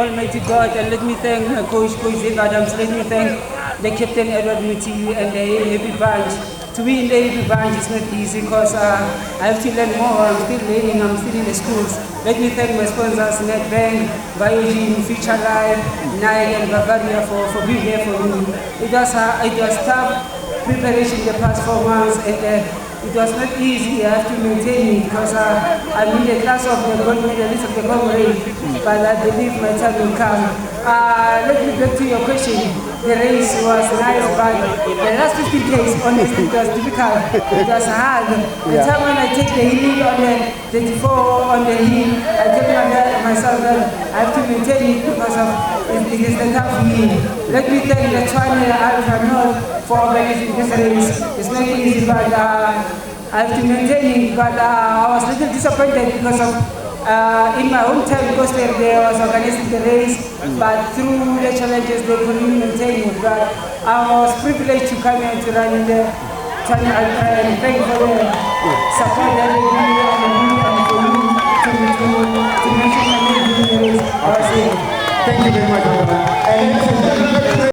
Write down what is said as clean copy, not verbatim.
Almighty God, and let me thank my coach, Coach Dave Adams. Let me thank the captain, Edward Muti, and the Happy Bunch. To be in the Happy Bunch is not easy because I have to learn more. I'm still learning, I'm still in the schools. Let me thank my sponsors, Nedbank, Biogene, Future Life, Nike, and Bavaria for being there for me. It was tough preparation the past 4 months, and it was not easy. I have to maintain it because I'm in the class of the gold medalist of the Congress, but I believe my time will come. Let me get to your question. The race was nice, but the last 15 days, honestly, it was difficult. It was hard. The time when I take the hill on the 34 on the hill, I tell myself that I have to maintain it because of it is the tough hill. Let me thank the Tshwane Alpha North for organizing this race. It's not easy, but I have to maintain it. But I was a little disappointed because of in my hometown, because they was organizing the race, but through the challenges they couldn't maintain it. But I was privileged to come here to run in the Tshwane Alpha, and thank you for the support that they give me.